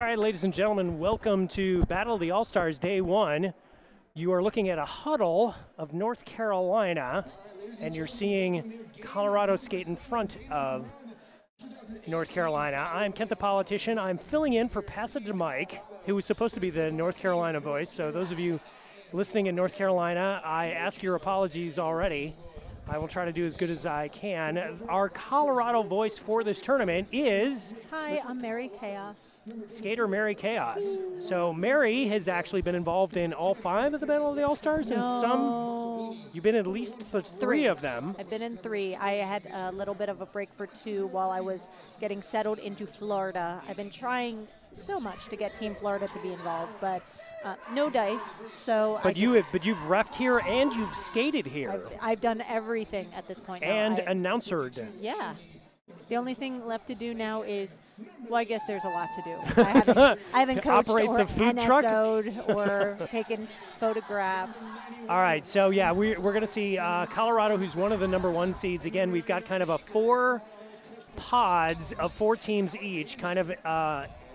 All right, ladies and gentlemen, welcome to Battle of the All-Stars Day 1. You are looking at a huddle of North Carolina, and you're seeing Colorado skate in front of North Carolina. I'm Kent the Politician. I'm filling in for Passage Mike, who was supposed to be the North Carolina voice. So those of you listening in North Carolina, I ask your apologies already. I will try to do as good as I can. Our Colorado voice for this tournament is... Hi, I'm Mary Chaos. Skater Mary Chaos. So Mary has actually been involved in all 5 of the Battle of the All-Stars, and you've been at least for 3 of them. I've been in 3. I had a little bit of a break for 2 while I was getting settled into Florida. I've been trying so much to get Team Florida to be involved, but no dice. So, but you've reffed here and you've skated here. I've done everything at this point. And announcered. Yeah. The only thing left to do now is, well, I guess there's a lot to do. I haven't coached Operate or the food truck or taken photographs. All right, so yeah, we're going to see Colorado, who's one of the #1 seeds. Again, we've got kind of a 4 pods of 4 teams each, kind of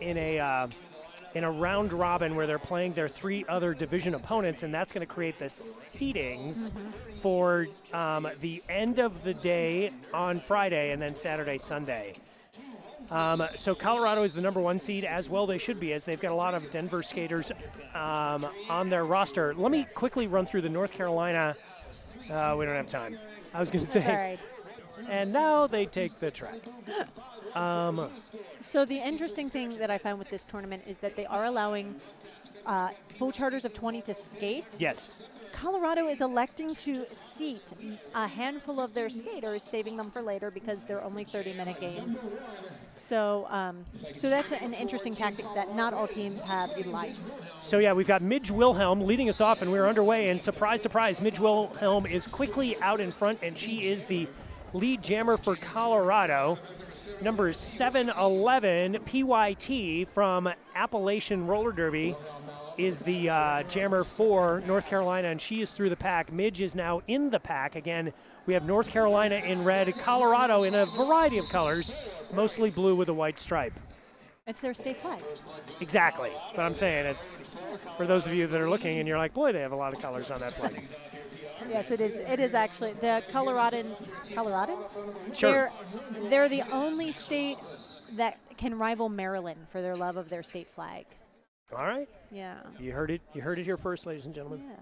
in a round robin where they're playing their 3 other division opponents, and that's going to create the seedings for the end of the day on Friday and then Saturday, Sunday. So Colorado is the #1 seed, as well they should be, as they've got a lot of Denver skaters on their roster. Let me quickly run through the North Carolina. We don't have time. I was going to say. That's all right. And now they take the track. So the interesting thing that I found with this tournament is that they are allowing full charters of 20 to skate. Yes. Colorado is electing to seat a handful of their skaters, saving them for later because they're only 30-minute games. So, so that's an interesting tactic that not all teams have utilized. So yeah, we've got Midge Wilhelm leading us off, and we're underway. And surprise, surprise, Midge Wilhelm is quickly out in front, and she is the lead jammer for Colorado. Number 711, PYT from Appalachian Roller Derby, is the jammer for North Carolina, and she is through the pack. Midge is now in the pack. Again, we have North Carolina in red, Colorado in a variety of colors, mostly blue with a white stripe. It's their state flag. Exactly. But I'm saying it's, for those of you that are looking and you're like, boy, they have a lot of colors on that flag. Yes, it is. It is actually the Coloradans. Sure. They're the only state that can rival Maryland for their love of their state flag. All right. Yeah. You heard it. You heard it here first, ladies and gentlemen. Yeah.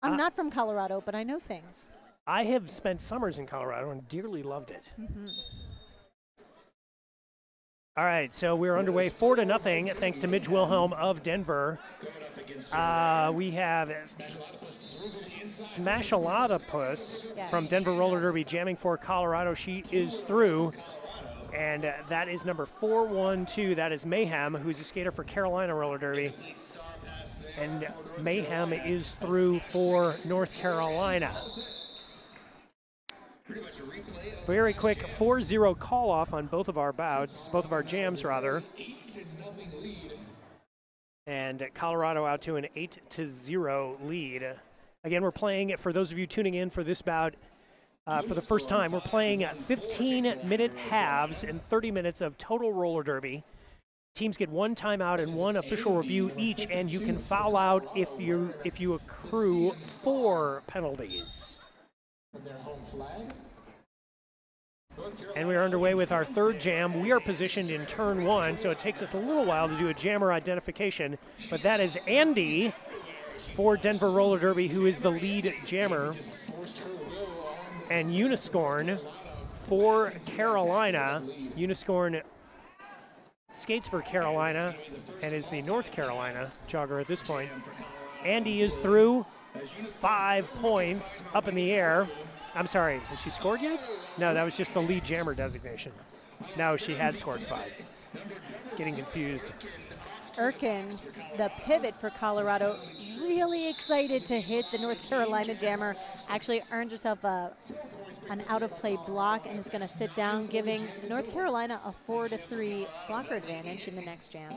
I'm not from Colorado, but I know things. I have spent summers in Colorado and dearly loved it. All right, so we're underway 4-0, thanks to Midge Wilhelm of Denver. We have Smashalotopus from Denver Roller Derby jamming for Colorado. She is through, and that is number 412. That is Mayhem, who's a skater for Carolina Roller Derby. And Mayhem is through for North Carolina. Very quick 4-0 call-off on both of our bouts, both of our jams, rather. And Colorado out to an 8-0 lead. Again, we're playing, for those of you tuning in for this bout for the first time, we're playing 15-minute halves and 30 minutes of total roller derby. Teams get 1 timeout and 1 official review each, and you can foul out if you accrue 4 penalties. And we are underway with our 3rd jam. We are positioned in turn 1, so it takes us a little while to do a jammer identification. But that is Andy for Denver Roller Derby, who is the lead jammer. And Uniscorn for Carolina. Uniscorn skates for Carolina and is the North Carolina jogger at this point. Andy is through. 5 points up in the air. I'm sorry, has she scored yet? No, that was just the lead jammer designation. No, she had scored 5. Getting confused. Erkin, the pivot for Colorado, really excited to hit the North Carolina jammer. Actually earned herself an out-of-play block and is going to sit down, giving North Carolina a 4-3 blocker advantage in the next jam.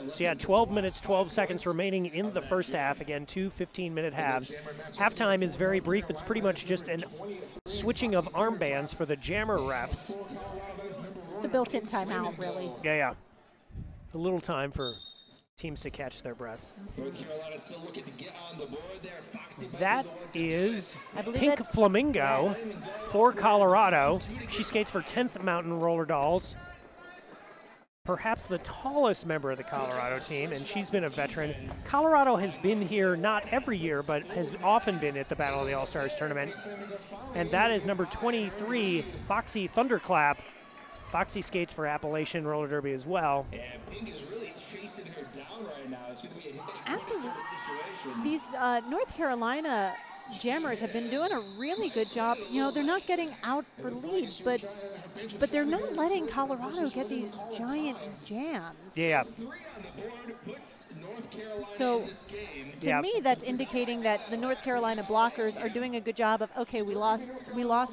So yeah, 12 minutes, 12 seconds remaining in the first half. Again, 2 15-minute halves. Halftime is very brief. It's pretty much just an switching of armbands for the jammer refs. Just a built-in timeout, really. Yeah. A little time for teams to catch their breath. North Carolina still looking to get on the board there. That is I believe Pink that's Flamingo for Colorado. She skates for 10th Mountain Roller Dolls. Perhaps the tallest member of the Colorado team, and she's been a veteran. Colorado has been here not every year, but has often been at the Battle of the All-Stars tournament. And that is number 23, Foxy Thunderclap. Foxy skates for Appalachian Roller Derby as well. Yeah, Pink is really chasing her down right now. It's going to be a Absolutely. situation. These North Carolina jammers have been doing a really good job. You know, they're not getting out for lead, but they're not letting Colorado get these giant jams. Yeah. So to me, that's indicating that the North Carolina blockers are doing a good job of, okay, we lost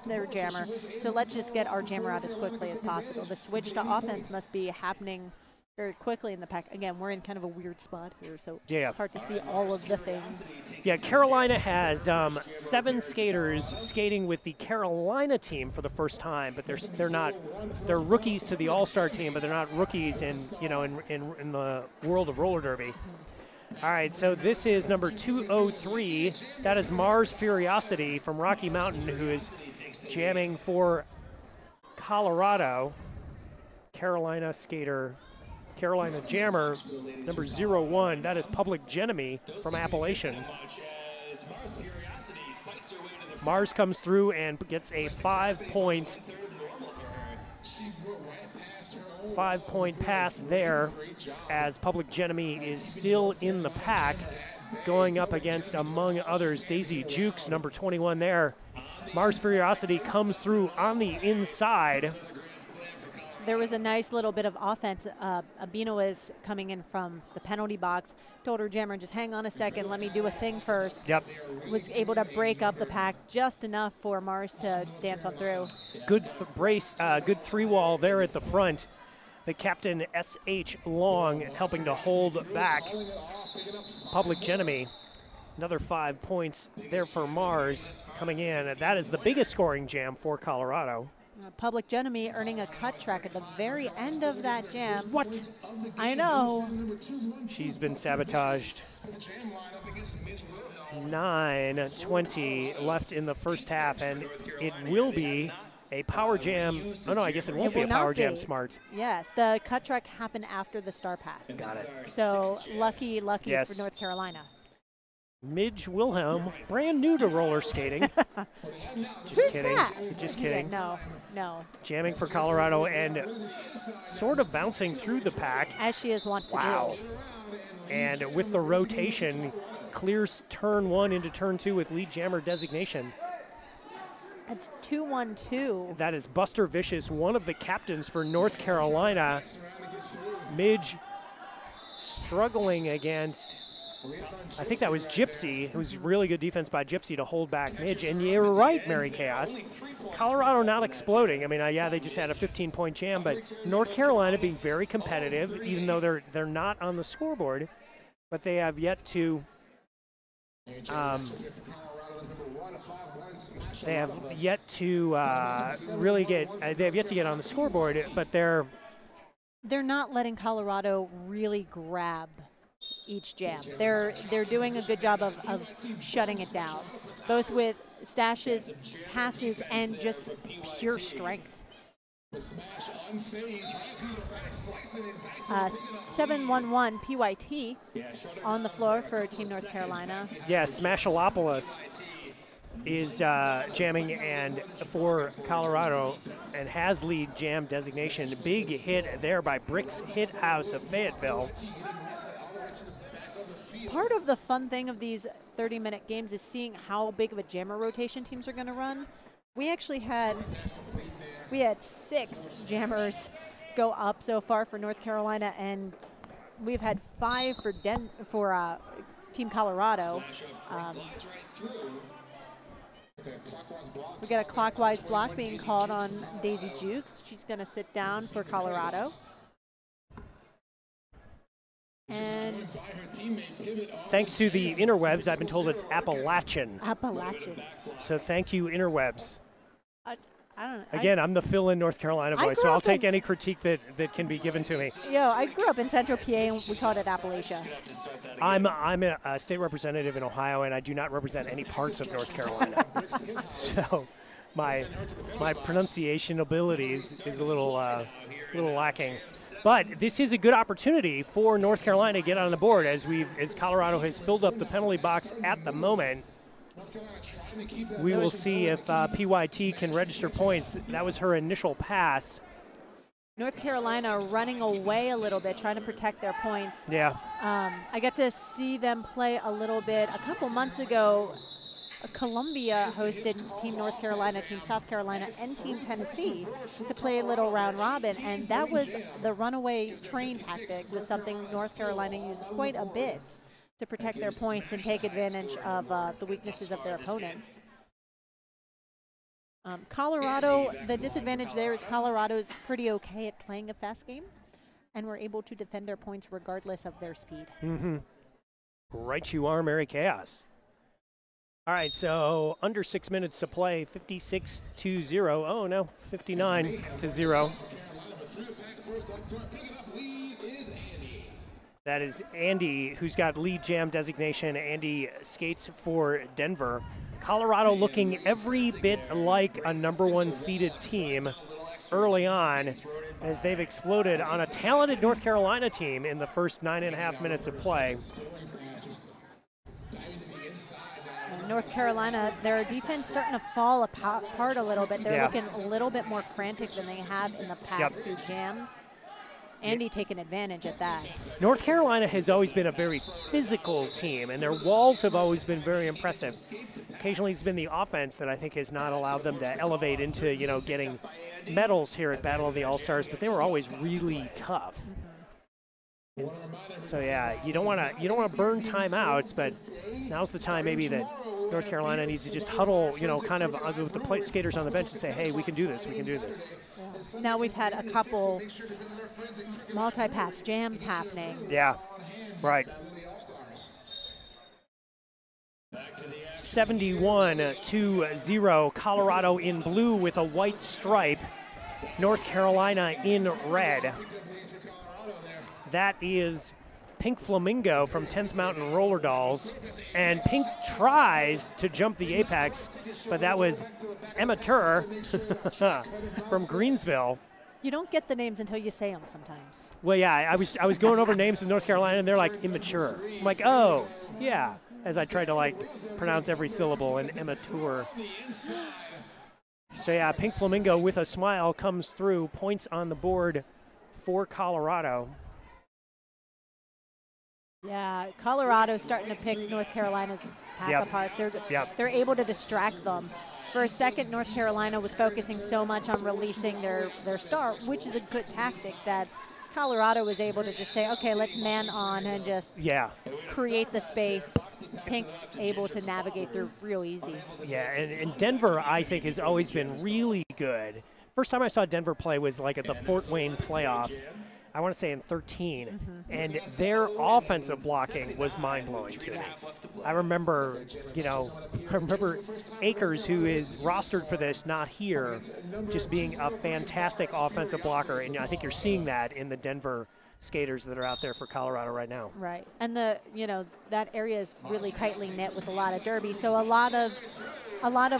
their jammer, so let's just get our jammer out as quickly as possible. The switch to offense must be happening very quickly in the pack. Again, we're in kind of a weird spot here, so hard to see all of the things. Yeah, Carolina has 7 skaters skating with the Carolina team for the first time, but they're rookies to the All-Star team, but they're not rookies in the world of roller derby. All right, so this is number 203. That is Mars Furiosity from Rocky Mountain, who is jamming for Colorado. Carolina skater, Carolina jammer, number 01. That is Public Genemy from Appalachian. Mars comes through and gets a 5-point pass there, as Public Genemy is still in the pack, going up against, among others, Daisy Jukes, number 21 there. Mars Furiosity comes through on the inside. There was a nice little bit of offense. Abino is coming in from the penalty box, told her jammer, just hang on a second, let me do a thing first. Yep. Was able to break up the pack just enough for Mars to dance on through. Good brace, good 3-wall there at the front. The captain, S.H. Long, helping to hold back Public Genemy. Another 5 points there for Mars coming in. That is the biggest scoring jam for Colorado. Public Genemy earning a cut track at the very end of that jam. What? I know. She's been sabotaged. 9:20 left in the first half, and it will be a power jam. Oh, no, I guess it won't be a power jam smart. Yes, the cut track happened after the star pass. Got it. So lucky for North Carolina. Midge Wilhelm, brand new to roller skating. Just kidding. That? Just kidding. Yeah, no. Jamming for Colorado and sort of bouncing through the pack. As she is wont to do. And with the rotation, clears turn 1 into turn 2 with lead jammer designation. It's 2-1-2. That is Buster Vicious, one of the captains for North Carolina. Midge struggling against, I think that was Gypsy. It was really good defense by Gypsy to hold back Midge. And you were right, Mary Chaos. Colorado not exploding. I mean, yeah, they just had a 15-point jam, but North Carolina being very competitive, even though they're not on the scoreboard. But they have yet to really get. They have yet to get on the scoreboard, but they're not letting Colorado really grab each jam. They're doing a good job of shutting it down, both with stashes, passes, and just pure strength. 7-1-1 PYT on the floor for Team North Carolina. Yeah, Smashalopolis is jamming and for Colorado and has lead jam designation. Big hit there by Bricks Hit House of Fayetteville. Part of the fun thing of these 30-minute games is seeing how big of a jammer rotation teams are going to run. We actually had 6 jammers go up so far for North Carolina, and we've had 5 for Team Colorado. We got a clockwise block being called on Daisy Jukes. She's going to sit down for Colorado. And thanks to the interwebs, I've been told it's Appalachian. Appalachian. So thank you, interwebs. I don't know. Again, I'm the fill-in North Carolina boy, so I'll take any critique that can be given to me. I grew up in Central PA, and we called it Appalachia. I'm a state representative in Ohio, and I do not represent any parts of North Carolina. So my pronunciation abilities is a little lacking. But this is a good opportunity for North Carolina to get on the board as Colorado has filled up the penalty box at the moment. We will see if PYT can register points. That was her initial pass. North Carolina running away a little bit, trying to protect their points. Yeah. I got to see them play a little bit. A couple months ago, Columbia hosted Team North Carolina, Team South Carolina, and Team Tennessee to play a little round robin, and that was the runaway train tactic, was something North Carolina used quite a bit to protect their points and take advantage of the weaknesses of their opponents. Colorado, the disadvantage there is Colorado's pretty okay at playing a fast game, and were able to defend their points regardless of their speed. Right you are, Mary Chaos. All right, so under 6 minutes to play, 56-0. Oh, no, 59-0. That is Andy, who's got lead jam designation. Andy skates for Denver. Colorado looking every bit like a #1 seeded team early on as they've exploded on a talented North Carolina team in the first 9.5 minutes of play. North Carolina, their defense starting to fall apart a little bit. They're looking a little bit more frantic than they have in the past few jams. Andy taking advantage of that. North Carolina has always been a very physical team, and their walls have always been very impressive. Occasionally it's been the offense that I think has not allowed them to elevate into, getting medals here at Battle of the All-Stars, but they were always really tough. So yeah, you don't want to burn timeouts, but now's the time maybe that North Carolina needs to just huddle, kind of with the skaters on the bench and say, hey, we can do this, we can do this. Yeah. Now we've had a couple multi-pass jams happening. Yeah, right. 71-0, Colorado in blue with a white stripe, North Carolina in red. That is Pink Flamingo from 10th Mountain Roller Dolls, and Pink tries to jump the apex, but that was Amateur from Greensville. You don't get the names until you say them sometimes. Well, yeah, I was going over names in North Carolina, and they're like immature. I'm like, oh, yeah, as I tried to pronounce every syllable in Amateur. So yeah, Pink Flamingo with a smile comes through, points on the board for Colorado. Yeah, Colorado's starting to pick North Carolina's pack apart. They're able to distract them. For a second, North Carolina was focusing so much on releasing their star, which is a good tactic, that Colorado was able to just say, okay, let's man on and just create the space. Pink able to navigate through real easy. Yeah, and Denver, I think, has always been really good. First time I saw Denver play was at the Fort Wayne playoff. I want to say in 13, and their offensive blocking was mind-blowing to me. I remember, Akers, who is rostered for this, not here, just being a fantastic offensive blocker, and I think you're seeing that in the Denver skaters that are out there for Colorado right now. Right, and that area is really tightly knit with a lot of derby, so a lot of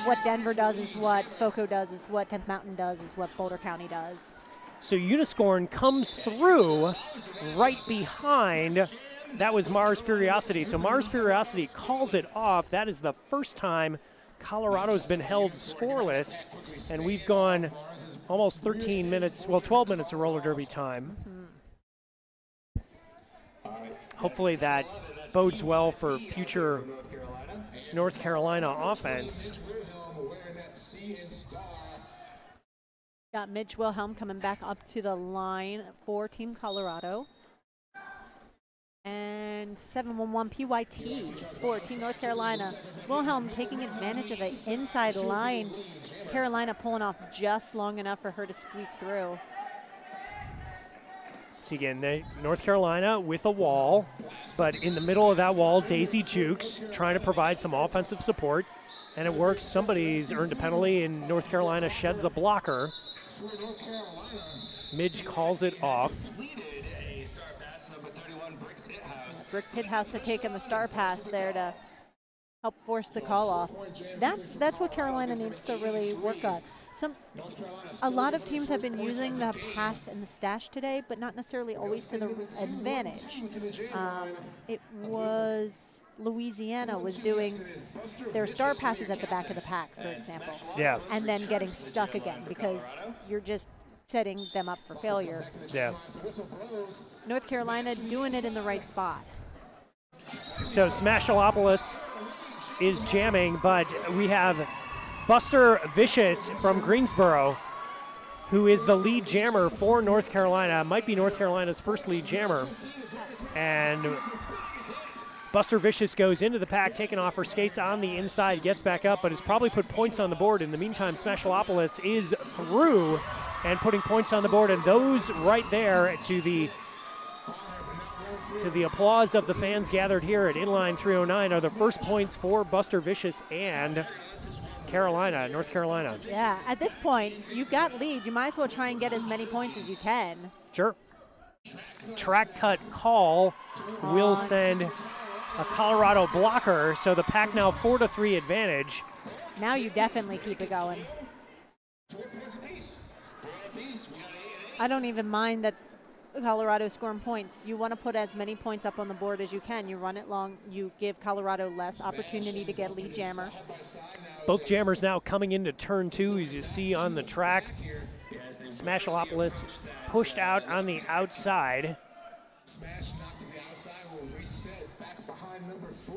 what Denver does is what FOCO does, is what 10th Mountain does, is what Boulder County does. So Uniscorn comes through right behind. That was Mars Furiosity. So Mars Furiosity calls it off. That is the first time Colorado's been held scoreless. And we've gone almost 13 minutes, 12 minutes of roller derby time. Hopefully that bodes well for future North Carolina offense. Got Midge Wilhelm coming back up to the line for Team Colorado. And 711 PYT for Team North Carolina. Wilhelm taking advantage of the inside line. Carolina pulling off just long enough for her to squeak through. So again, North Carolina with a wall, but in the middle of that wall, Daisy Jukes trying to provide some offensive support. And it works. Somebody's earned a penalty, and North Carolina sheds a blocker. Midge calls it off. Brooks Hithouse had taken the star pass there to help force the call off. That's what Carolina needs to really work on. A lot of teams have been using the pass and the stash today, but not necessarily always to the advantage. It was Louisiana was doing their star passes at the back of the pack, for example. Yeah. And then getting stuck again because you're just setting them up for failure. Yeah. North Carolina doing it in the right spot. So Smashalopolis is jamming, but we have Buster Vicious from Greensboro, who is the lead jammer for North Carolina, might be North Carolina's first lead jammer. And Buster Vicious goes into the pack, taking off her skates on the inside, gets back up, but has probably put points on the board. In the meantime, Smashalopolis is through and putting points on the board, and those right there to the applause of the fans gathered here at Inline 309 are the first points for Buster Vicious and North Carolina. Yeah, at this point, you've got lead. You might as well try and get as many points as you can. Sure. Track cut call will send a Colorado blocker, so the pack now 4-3 advantage. Now you definitely keep it going. I don't even mind that Colorado scoring points. You want to put as many points up on the board as you can. You run it long. You give Colorado less opportunity to get lead jammer. Both jammers now coming into turn 2, as you see on the track. Smashalopolis pushed out on the outside.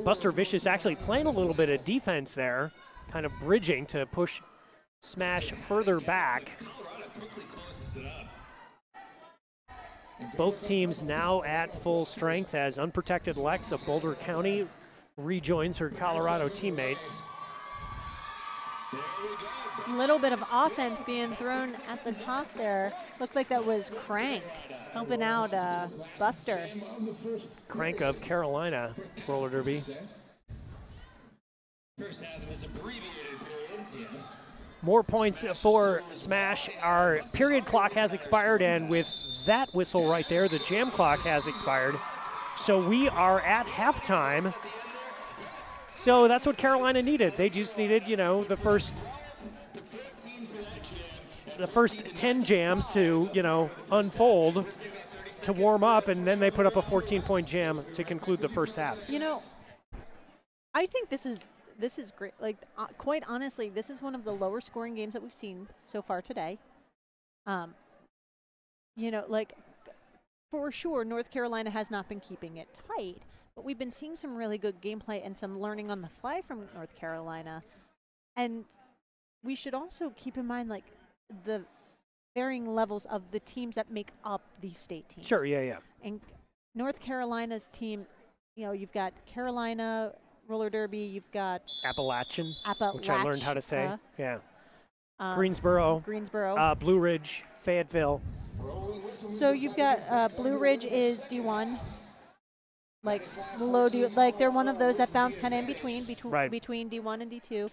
Buster Vicious actually playing a little bit of defense there, kind of bridging to push Smash further back. Both teams now at full strength as unprotected Lex of Boulder County rejoins her Colorado teammates. A little bit of offense being thrown at the top there. Looked like that was Crank helping out Buster. Crank of Carolina roller derby. More points for Smash. Our period clock has expired, and with that whistle right there, the jam clock has expired. So we are at halftime. So that's what Carolina needed. They just needed, you know, the first 10 jams to, you know, unfold, to warm up, and then they put up a 14-point jam to conclude the first half. You know, I think this is great. Like, quite honestly, this is one of the lower scoring games that we've seen so far today. You know, like, for sure, North Carolina has not been keeping it tight, but we've been seeing some really good gameplay and some learning on the fly from North Carolina. And we should also keep in mind, like, the varying levels of the teams that make up these state teams. Sure, yeah. And North Carolina's team, you know, you've got Carolina roller derby, you've got Appalachian, which I learned how to say. Yeah. Greensboro, Blue Ridge, Fayetteville. So you've got Blue Ridge is D1, like low D, like they're one of those that bounce kind of in between D1 and D2.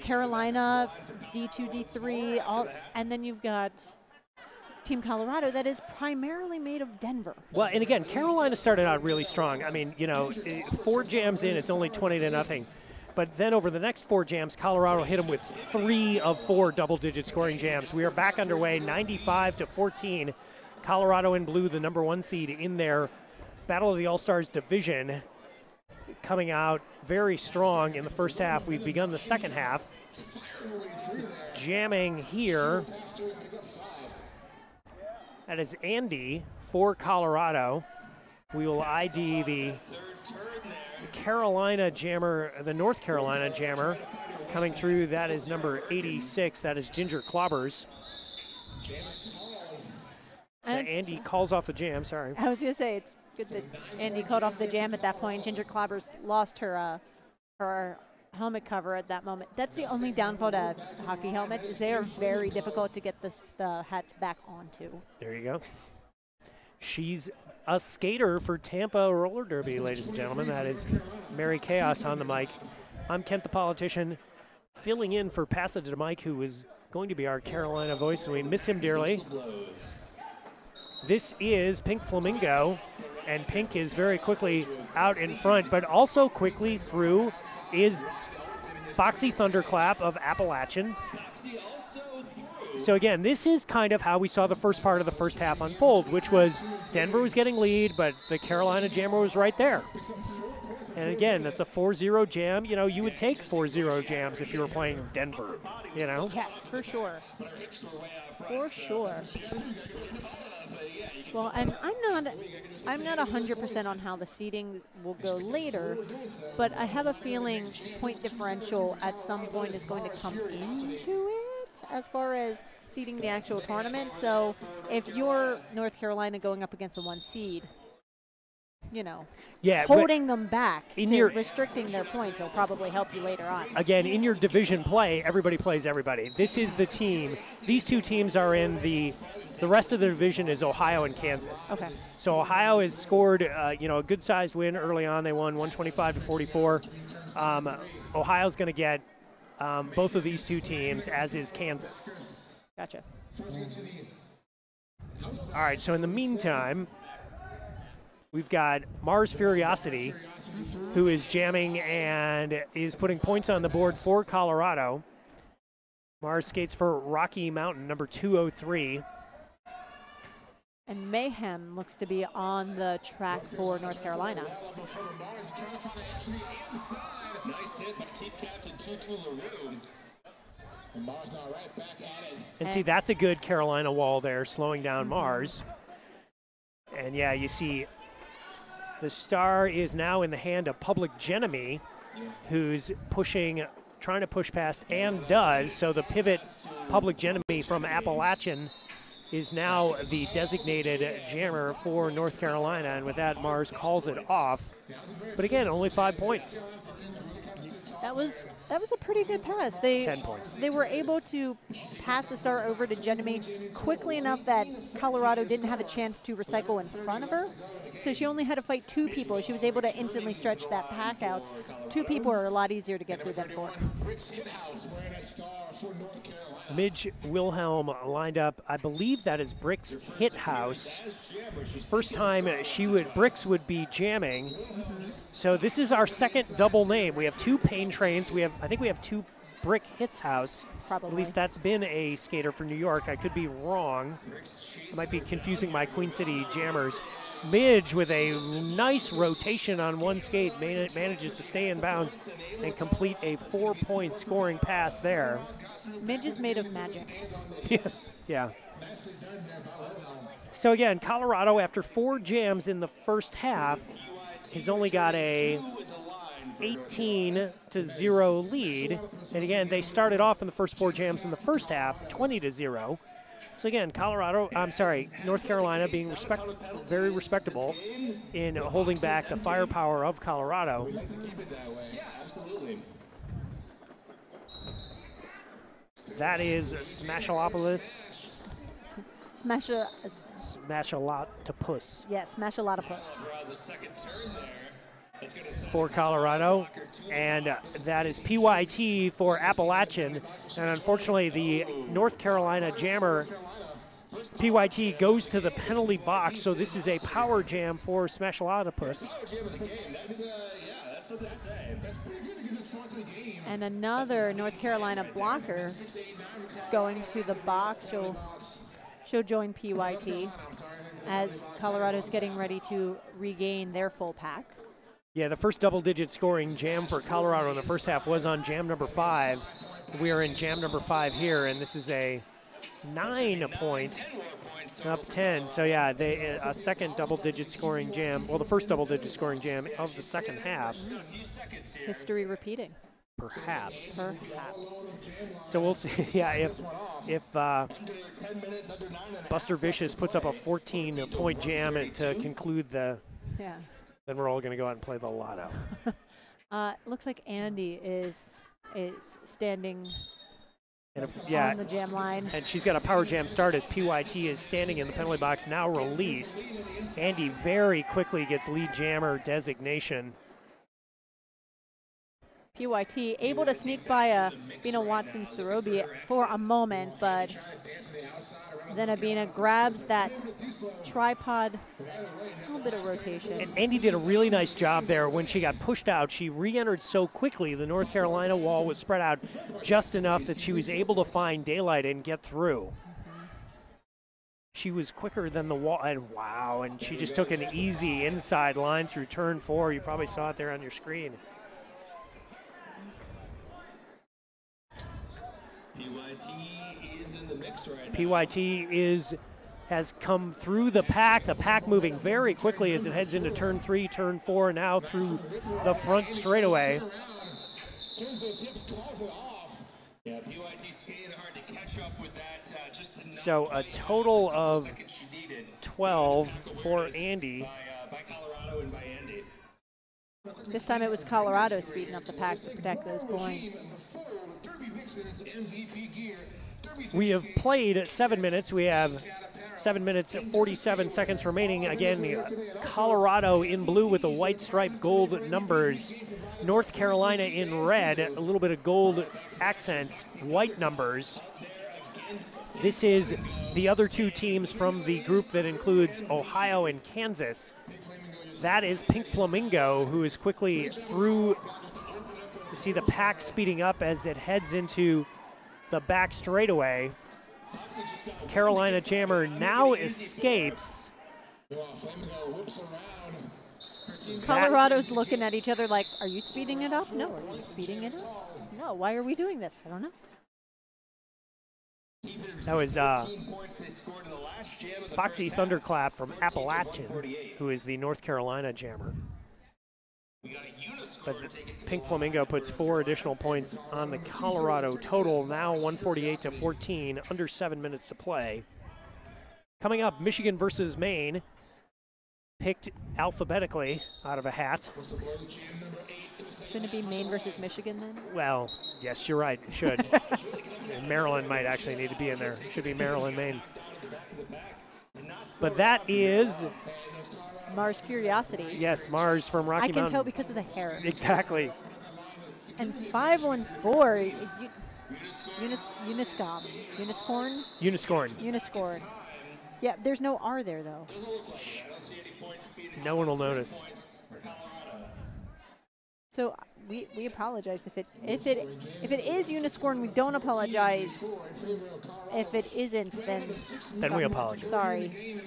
Carolina, D2, D3, all, and then you've got Team Colorado that is primarily made of Denver. Well, and again, Carolina started out really strong. I mean, you know, 4 jams in, it's only 20-0. But then over the next 4 jams, Colorado hit them with 3 of 4 double-digit scoring jams. We are back underway, 95-14. Colorado in blue, the #1 seed in their Battle of the All-Stars division, coming out very strong in the first half. We've begun the second half. Jamming here. That is Andy for Colorado. We will ID the Carolina jammer, the North Carolina jammer coming through. That is number 86. That is Ginger Clobbers. So Andy calls off the jam, sorry. I was going to say, it's good that Andy called off the jam at that point. Ginger Clobbers lost her her helmet cover at that moment. That's the only downfall to hockey helmets, is they are very difficult to get the hats back onto. There you go. She's a skater for Tampa Roller Derby, ladies and gentlemen. That is Mary Chaos on the mic. I'm Kent the Politician. filling in for Passage to Mike, who is going to be our Carolina voice, and we miss him dearly. This is Pink Flamingo, and Pink is very quickly out in front, but also quickly through is Foxy Thunderclap of Appalachian. So again, this is kind of how we saw the first part of the first half unfold, which was Denver was getting lead, but the Carolina Jammer was right there. And again, that's a 4-0 jam. You know, you would take 4-0 jams if you were playing Denver, you know? Yes, for sure. For sure. Well, and I'm not 100% on how the seedings will go later, but I have a feeling point differential at some point is going to come into it as far as seeding the actual tournament. So if you're North Carolina going up against a 1 seed, you know, holding them back restricting their points will probably help you later on. Again, in your division play, everybody plays everybody. This is the team. These two teams are in the rest of the division is Ohio and Kansas. Okay. So Ohio has scored, a good-sized win early on. They won 125-44. Ohio's going to get both of these two teams, as is Kansas. Gotcha. All right, so in the meantime, we've got Mars Furiosity, who is jamming and is putting points on the board for Colorado. Mars skates for Rocky Mountain, number 203. And Mayhem looks to be on the track for North Carolina. Nice hit by team captain Tutu LaRue. And Mars now right back at it. And see, that's a good Carolina wall there, slowing down Mars. And yeah, you see the star is now in the hand of Public Genemy, who's trying to push past and does. So the pivot Public Genemy from Appalachian is now the designated jammer for North Carolina, and with that, Mars calls it off. But again, only 5 points. That was a pretty good pass. 10 points. They were able to pass the star over to Genemy quickly enough that Colorado didn't have a chance to recycle in front of her. So she only had to fight 2 people. She was able to instantly stretch that pack out. 2 people are a lot easier to get through than 4. Midge Wilhelm lined up. I believe that is Brick's hit house. First time Bricks would be jamming. So this is our second double name. We have 2 Pain Trains. I think we have 2 Brick Hits House. Probably. At least that's been a skater for New York. I could be wrong. I might be confusing my Queen City jammers. Midge with a nice rotation on one skate manages to stay in bounds and complete a 4-point scoring pass there. Midge is made of magic. Yeah. So again, Colorado, after 4 jams in the first half, has only got a 18-0 lead. And again, they started off in the first 4 jams in the first half, 20-0. So again, North Carolina being very respectable in holding back the firepower of Colorado. Yeah, absolutely. That is Smashalopolis. Smashalotopus. Yeah, Smashalotopus. The second turn there. For Colorado, and that is PYT for Appalachian. And unfortunately, the North Carolina jammer, PYT, goes to the penalty box, so this is a power jam for Smashalotopus. And another North Carolina blocker going to the box. She'll join PYT as Colorado's getting ready to regain their full pack. Yeah, the first double-digit scoring jam for Colorado in the first half was on jam number 5. We are in jam number 5 here, and this is a 9-point, up 10. So yeah, a second double-digit scoring jam. Well, the first double-digit scoring jam of the second half. History repeating. Perhaps. Perhaps. So we'll see. Yeah, if Buster Vicious puts up a 14-point jam to conclude the. Yeah. Then we're all going to go out and play the lotto. Looks like Andy is standing on the jam line. And she's got a power jam start as PYT is standing in the penalty box, now released. Andy very quickly gets lead jammer designation. PYT able to sneak by Abina Watson-Sarobi for a moment, but then Abina grabs that tripod, a little bit of rotation. And Andy did a really nice job there when she got pushed out. She re-entered so quickly. The North Carolina wall was spread out just enough that she was able to find daylight and get through. She was quicker than the wall, and wow, and she just took an easy inside line through turn 4. You probably saw it there on your screen. PYT has come through the pack moving very quickly as it heads into turn 3, turn 4, now through the front straightaway. So a total of 12 for Andy. This time it was Colorado speeding up the pack to protect those points. We have played 7 minutes. We have 7 minutes and 47 seconds remaining. Again, Colorado in blue with the white stripe gold numbers. North Carolina in red, a little bit of gold accents, white numbers. This is the other two teams from the group that includes Ohio and Kansas. That is Pink Flamingo, who is quickly through. You see the pack speeding up as it heads into the back straightaway. Carolina Jammer now escapes. Colorado's looking at each other like, are you speeding it up? No. Are you speeding it up? No. Why are we doing this? I don't know. That was Foxy Thunderclap from Appalachian, who is the North Carolina Jammer. But Pink Flamingo puts 4 additional points on the Colorado total, now 148-14, under 7 minutes to play. Coming up, Michigan versus Maine, picked alphabetically out of a hat. Shouldn't it be Maine versus Michigan then? Well, yes, you're right, it should. And Maryland might actually need to be in there. It should be Maryland, Maine. But that is Mars Furiosity. Yes, Mars from Rocky Mountain. I can tell because of the hair. Exactly. And 514, Uniscorn? Uniscorn. Yeah, there's no R there though. No one will notice. So we apologize if it is Uniscorn. We don't apologize. If it isn't, then we apologize. Sorry.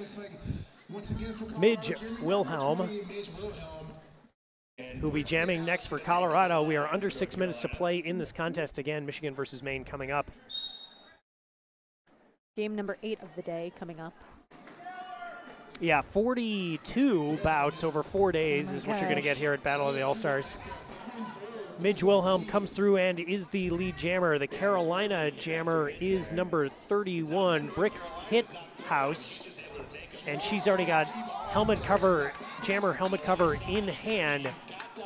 Midge Wilhelm, who'll be jamming next for Colorado. We are under 6 minutes to play in this contest again. Michigan versus Maine coming up. Game number 8 of the day coming up. Yeah, 42 bouts over 4 days is what you're going to get here at Battle of the All-Stars. Midge Wilhelm comes through and is the lead jammer. The Carolina jammer is number 31, Bricks Hithouse. And she's already got jammer helmet cover in hand.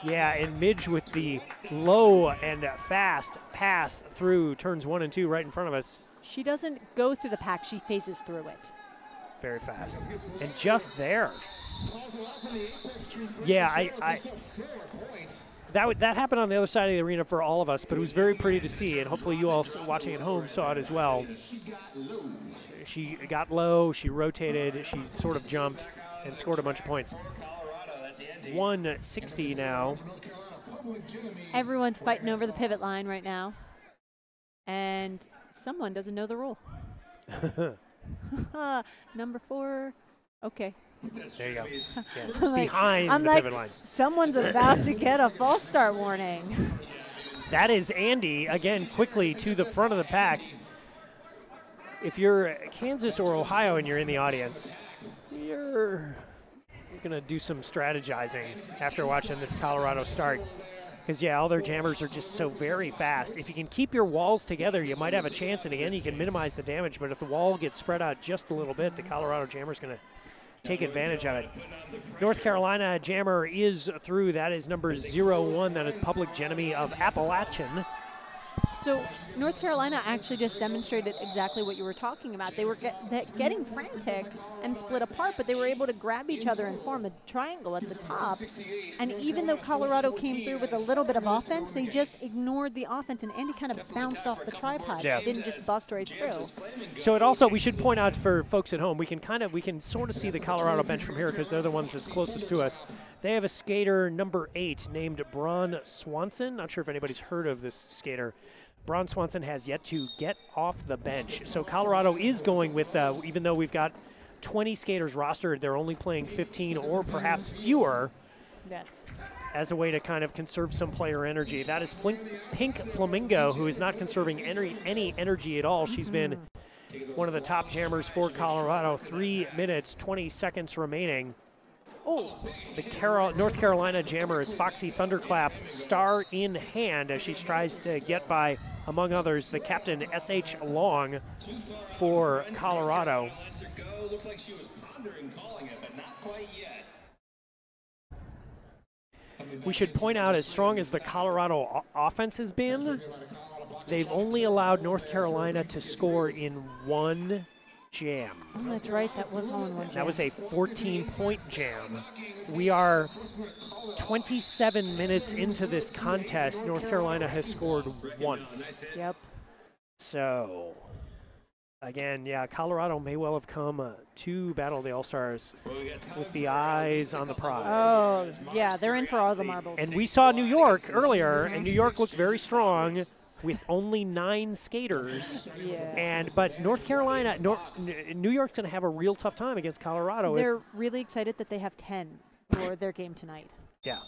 Yeah, and Midge with the low and fast pass through turns 1 and 2 right in front of us. She doesn't go through the pack, she phases through it. Very fast. And just there. Yeah, that happened on the other side of the arena for all of us, but it was very pretty to see, and hopefully you all watching at home saw it as well. She got low, she rotated, she sort of jumped, and scored a bunch of points. 160 now. Everyone's fighting over the pivot line right now, and someone doesn't know the rule. Number 4, okay. There you go. Yeah. Behind the pivot line. Someone's about to get a false start warning. That is Andy, again, quickly to the front of the pack. If you're Kansas or Ohio and you're in the audience, you're going to do some strategizing after watching this Colorado start. Because, yeah, all their jammers are just so very fast. If you can keep your walls together, you might have a chance, and again, you can minimize the damage. But if the wall gets spread out just a little bit, the Colorado jammer's going to take advantage of it. North Carolina jammer is through. That is number 01. That is Public Enemy of Appalachian. So North Carolina actually just demonstrated exactly what you were talking about. They were getting frantic and split apart, but they were able to grab each other and form a triangle at the top. And even though Colorado came through with a little bit of offense, they just ignored the offense, and Andy kind of bounced off the tripod. Yeah. He didn't just bust right through. So it also, we should point out for folks at home, we can sort of see the Colorado bench from here because they're the ones that's closest to us. They have a skater number 8 named Braun Swanson. Not sure if anybody's heard of this skater. Braun Swanson has yet to get off the bench. So Colorado is going with, even though we've got 20 skaters rostered, they're only playing 15 or perhaps fewer. Yes. As a way to kind of conserve some player energy. That is Pink Flamingo, who is not conserving any energy at all. She's been one of the top jammers for Colorado. 3 minutes, 20 seconds remaining. Oh, the North Carolina jammer is Foxy Thunderclap, star in hand, as she tries to get by, among others, the captain S.H. Long for Colorado. Looks like she was pondering calling it, but not quite yet. We should point out, as strong as the Colorado offense has been, they've only allowed North Carolina to score in 1 jam. Oh, that's right. That was all in 1 jam. That was a 14-point jam. We are 27 minutes into this contest. North Carolina has scored once. Yep. So, again, yeah, Colorado may well have come to Battle of the All-Stars with the eyes on the prize. Oh, yeah, they're in for all the marbles. And we saw New York earlier, and New York looked very strong with only 9 skaters. Yeah. But North Carolina, New York's going to have a real tough time against Colorado. They're really excited that they have 10 for their game tonight. Yeah.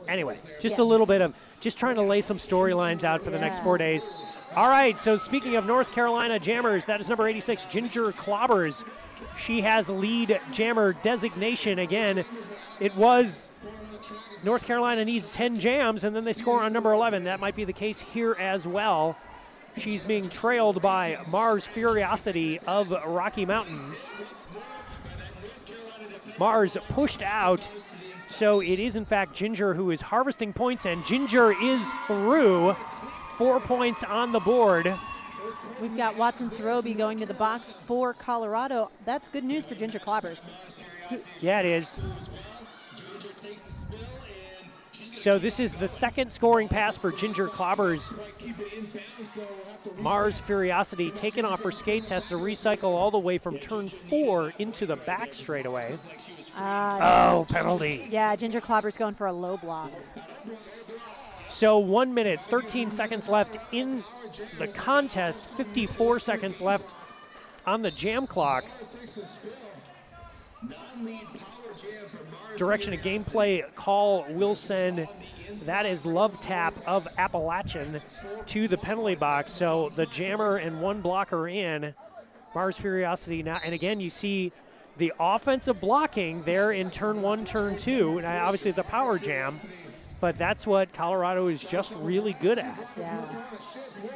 Anyway, just a little bit of just trying to lay some storylines out for the next 4 days. All right, so speaking of North Carolina jammers, that is number 86, Ginger Clobbers. She has lead jammer designation. Again, it was North Carolina needs 10 jams, and then they score on number 11. That might be the case here as well. She's being trailed by Mars Furiosity of Rocky Mountain. Mars pushed out, so it is, in fact, Ginger who is harvesting points, and Ginger is through. 4 points on the board. We've got Watson Sorobi going to the box for Colorado. That's good news for Ginger Clobbers. Yeah, it is. So this is the second scoring pass for Ginger Clobbers. Mars Furiosity, taken off her skates, has to recycle all the way from turn 4 into the back straightaway. Oh, penalty. Yeah, Ginger Clobbers going for a low block. So 1 minute, 13 seconds left in the contest, 54 seconds left on the jam clock. Direction of gameplay call will send, that is Love Tap of Appalachian to the penalty box. So the jammer and 1 blocker in. Mars Furiosity now, and again you see the offensive blocking there in turn 1, turn 2. And obviously it's a power jam, but that's what Colorado is just really good at. Yeah.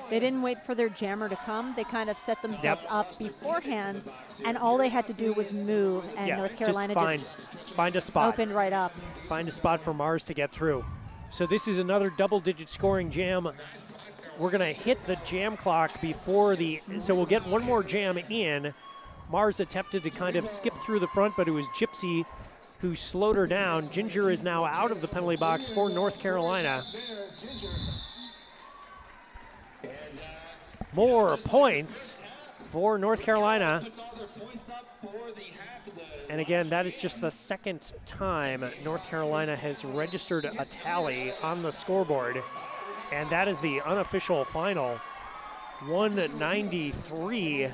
They didn't wait for their jammer to come. They kind of set themselves up beforehand, and all they had to do was move, and North Carolina just find a spot. Opened right up. Find a spot for Mars to get through. So this is another double-digit scoring jam. We're going to hit the jam clock before so we'll get 1 more jam in. Mars attempted to kind of skip through the front, but it was Gypsy who slowed her down. Ginger is now out of the penalty box for North Carolina. More points for North Carolina. And again, that is just the second time North Carolina has registered a tally on the scoreboard. And that is the unofficial final. 193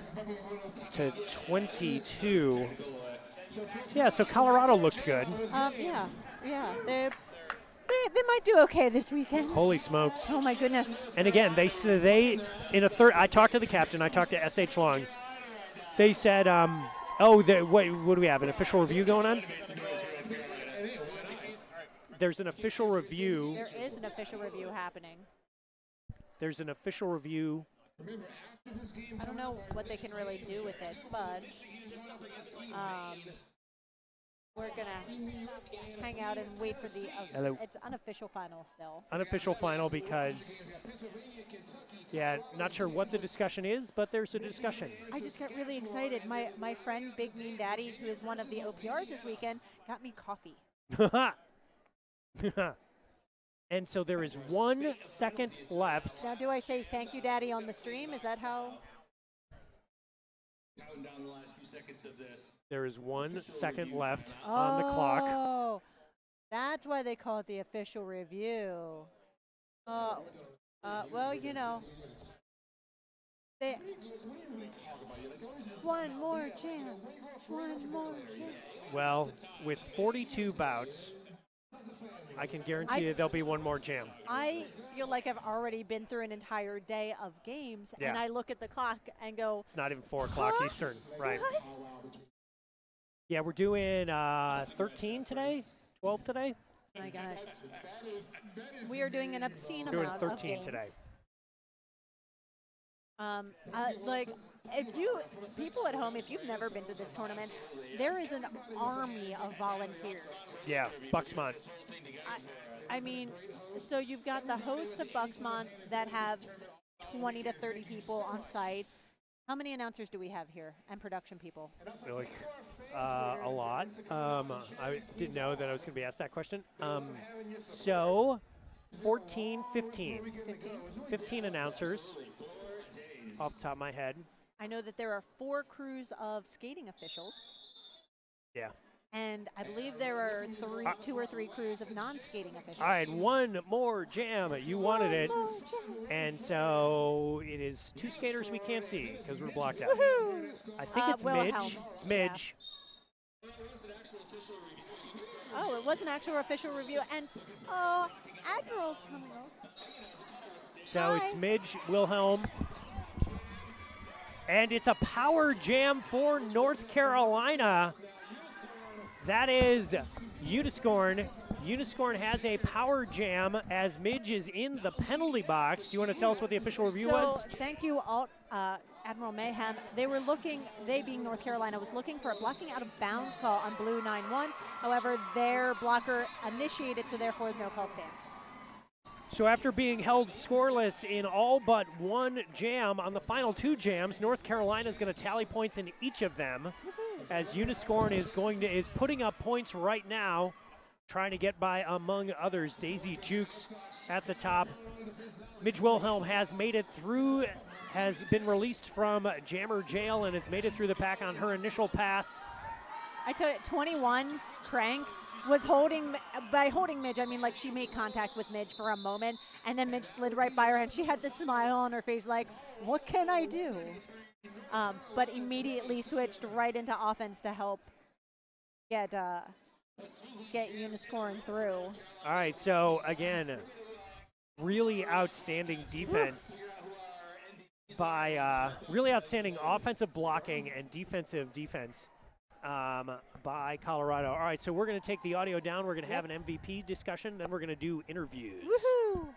to 22. Yeah, so Colorado looked good. Yeah. They might do okay this weekend. Holy smokes. Oh my goodness. And again, they in a third, I talked to the captain, I talked to S.H. Long. They said, what do we have, an official review going on? There's an official review. There is an official review happening. There's an official review. I don't know what they can really do with it, but We're gonna hang out and wait for the. It's unofficial final still. Unofficial final because, yeah, not sure what the discussion is, but there's a discussion. I just got really excited. My friend Big Mean Daddy, who is one of the OPRs this weekend, got me coffee. And so there is 1 second left. Now, do I say thank you, Daddy, on the stream? Is that how? Counting down the last few seconds of this. There is 1 second left on the clock. Oh, that's why they call it the official review. Well, you know, one more jam, one more jam. Well, with 42 bouts, I can guarantee you there'll be one more jam. I feel like I've already been through an entire day of games, and I look at the clock and go, it's not even 4 o'clock Eastern, right? What? Yeah, we're doing 13 today, 12 today. Oh my gosh. We are doing an obscene We're doing amount 13 of games. today. Like, people at home, if you've never been to this tournament, there is an army of volunteers. Yeah, Bucksmont. I mean, so you've got the host of Bucksmont that have 20 to 30 people on site. How many announcers do we have here and production people? Like, a lot. I didn't know that I was going to be asked that question. So, 14, 15. 15 announcers off the top of my head. I know that there are 4 crews of skating officials. Yeah. And I believe there are 2 or 3 crews of non-skating officials. All right, one more jam. You wanted it. And so it is 2 skaters we can't see because we're blocked out. I think it's Midge. It's Midge. Yeah. Oh, it was an actual official review. And, Admiral's coming up. So it's Midge, Wilhelm. And it's a power jam for North Carolina. That is Uniscorn. Uniscorn has a power jam as Midge is in the penalty box. Do you want to tell us what the official review was? Thank you, Admiral Mayhem. They being North Carolina, was looking for a blocking out of bounds call on blue 9-1. However, their blocker initiated, so therefore no call stands. So after being held scoreless in all but 1 jam on the final 2 jams, North Carolina is going to tally points in each of them. As Uniscorn is putting up points right now, trying to get by among others. Daisy Jukes at the top. Midge Wilhelm has made it through, has been released from Jammer Jail and has made it through the pack on her initial pass. I tell you, 21, Crank, was holding Midge, I mean, like, she made contact with Midge for a moment, and then Midge slid right by her, and she had this smile on her face like, what can I do? But immediately switched right into offense to help get Uniscorn through. All right, so again, really outstanding defense by really outstanding offensive blocking and defensive defense by Colorado. All right, so we're going to take the audio down. We're going to have an MVP discussion. Then we're going to do interviews. Woohoo!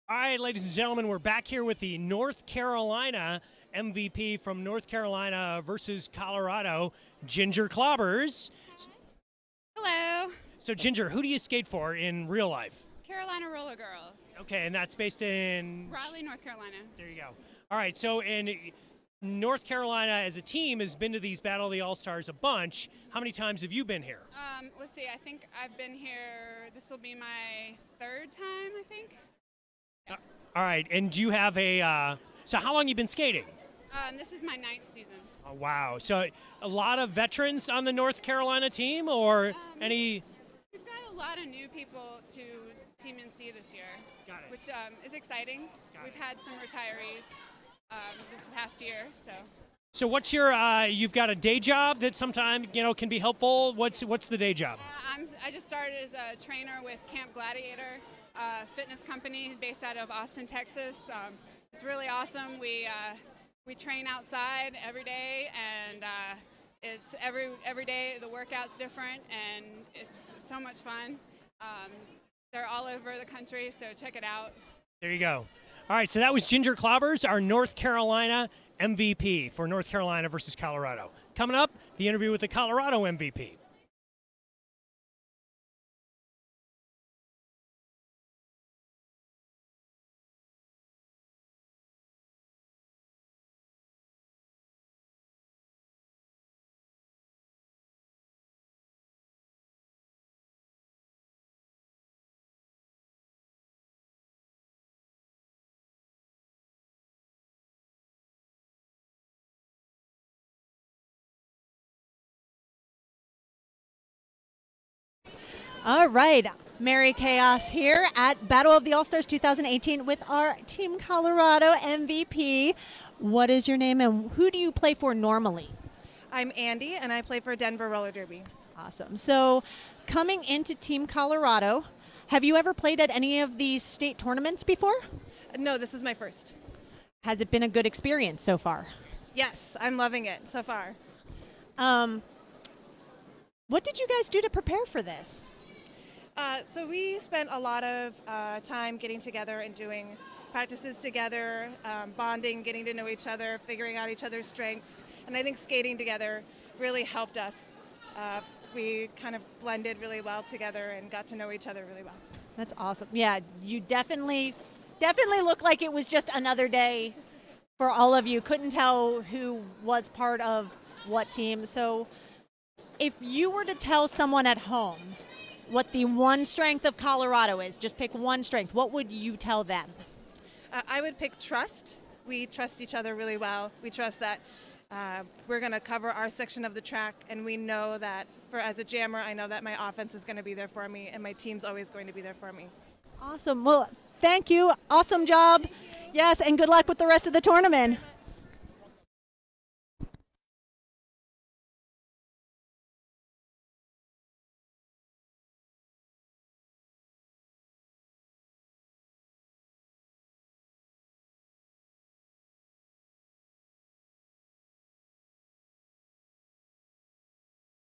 All right, ladies and gentlemen, we're back here with the North Carolina MVP from North Carolina versus Colorado, Ginger Clobbers. Hello. So, Ginger, who do you skate for in real life? Carolina Roller Girls. Okay, and that's based in? Raleigh, North Carolina. There you go. All right, so in North Carolina as a team has been to these Battle of the All-Stars a bunch. How many times have you been here? Let's see, I think I've been here, this will be my third time, I think. All right, and do you have a, so how long you been skating? This is my 9th season. Oh, wow. So a lot of veterans on the North Carolina team, or any? We've got a lot of new people to Team NC this year, Got it. which is exciting. We've had some retirees this past year, so. So what's your, you've got a day job that sometimes, can be helpful. What's the day job? I just started as a trainer with Camp Gladiator, a fitness company based out of Austin, Texas. It's really awesome. We train outside every day, and it's every day the workout's different, and it's so much fun. They're all over the country, so check it out. There you go. All right, so that was Ginger Clobbers, our North Carolina MVP for North Carolina versus Colorado. Coming up, the interview with the Colorado MVP. All right, Mary Chaos here at Battle of the All-Stars 2018 with our Team Colorado MVP. What is your name and who do you play for normally? I'm Andy, and I play for Denver Roller Derby. Awesome. So coming into Team Colorado, have you ever played at any of these state tournaments before? No, this is my first. Has it been a good experience so far? Yes, I'm loving it so far. What did you guys do to prepare for this? So we spent a lot of time getting together and doing practices together, bonding, getting to know each other, figuring out each other's strengths, and I think skating together really helped us. We kind of blended really well together and got to know each other really well. That's awesome. Yeah, you definitely look like it was just another day for all of you. Couldn't tell who was part of what team. So if you were to tell someone at home what the one strength of Colorado is, just pick one strength, what would you tell them? I would pick trust. We trust each other really well. We trust that we're going to cover our section of the track, and we know that as a jammer, I know that my offense is going to be there for me, and my team's always going to be there for me. Awesome. Well, thank you. Awesome job. Yes, and good luck with the rest of the tournament.